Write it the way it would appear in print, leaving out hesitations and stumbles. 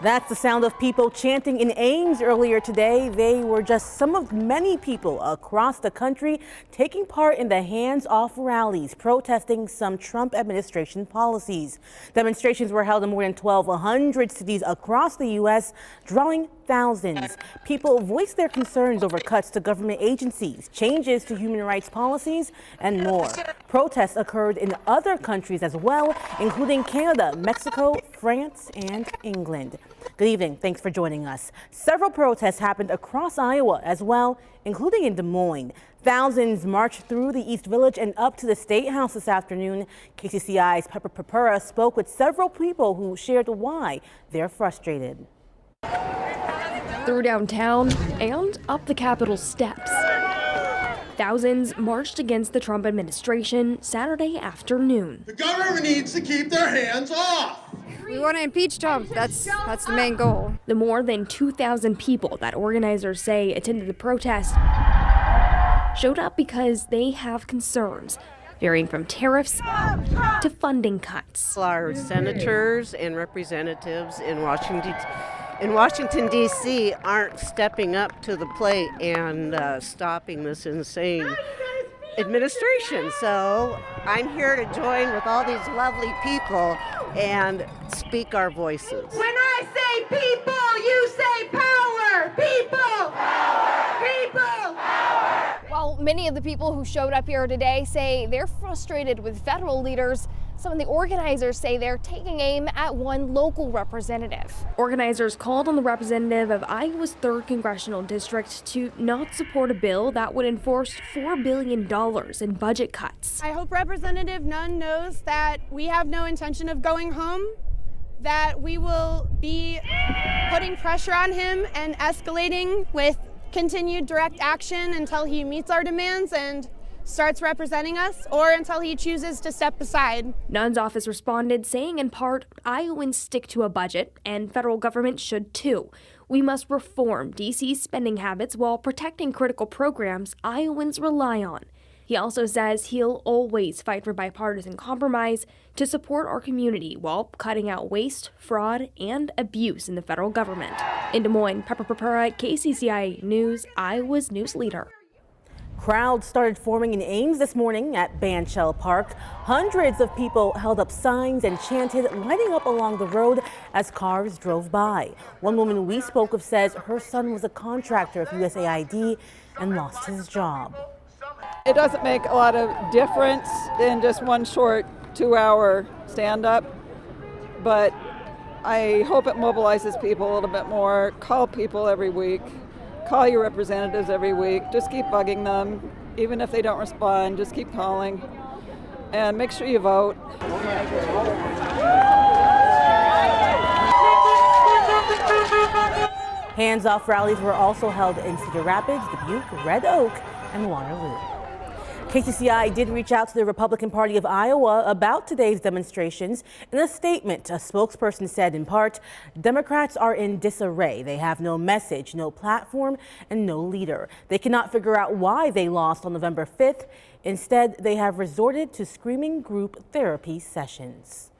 That's the sound of people chanting in Ames earlier today. They were just some of many people across the country taking part in the hands-off rallies protesting some Trump administration policies. Demonstrations were held in more than 1,200 cities across the U.S., drawing thousands. People voiced their concerns over cuts to government agencies, changes to human rights policies, and more. Protests occurred in other countries as well, including Canada, Mexico, France, and England. Good evening. Thanks for joining us. Several protests happened across Iowa as well, including in Des Moines. Thousands marched through the East Village and up to the State House this afternoon. KCCI's Pepper Purpura spoke with several people who shared why they're frustrated. Through downtown and up the Capitol steps. Thousands marched against the Trump administration Saturday afternoon. The government needs to keep their hands off. We want to impeach Trump. That's the main goal. The more than 2,000 people that organizers say attended the protest showed up because they have concerns, varying from tariffs to funding cuts. Our senators and representatives in Washington, D.C. aren't stepping up to the plate and stopping this insane administration. So I'm here to join with all these lovely people and speak our voices. When I say people, you say power! People! Power! People! Power! Well, many of the people who showed up here today say they're frustrated with federal leaders. Some of the organizers say they're taking aim at one local representative. Organizers called on the representative of Iowa's 3rd Congressional District to not support a bill that would enforce $4 billion in budget cuts. I hope Representative Nunn knows that we have no intention of going home, that we will be putting pressure on him and escalating with continued direct action until he meets our demands and starts representing us, or until he chooses to step aside. Nunn's office responded, saying in part, Iowans stick to a budget, and federal government should too. We must reform D.C.'s spending habits while protecting critical programs Iowans rely on. He also says he'll always fight for bipartisan compromise to support our community while cutting out waste, fraud, and abuse in the federal government. In Des Moines, Pepper Purpura, KCCI News, Iowa's news leader. Crowds started forming in Ames this morning at Banshell Park. Hundreds of people held up signs and chanted, lining up along the road as cars drove by. One woman we spoke with says her son was a contractor of USAID and lost his job. It doesn't make a lot of difference in just one short 2-hour stand-up, but I hope it mobilizes people a little bit more. Call people every week. Call your representatives every week. Just keep bugging them. Even if they don't respond, just keep calling. And make sure you vote. Hands-off rallies were also held in Cedar Rapids, Dubuque, Red Oak, and Waterloo. KCCI did reach out to the Republican Party of Iowa about today's demonstrations. In a statement, a spokesperson said in part, Democrats are in disarray. They have no message, no platform, and no leader. They cannot figure out why they lost on November 5th. Instead, they have resorted to screaming group therapy sessions.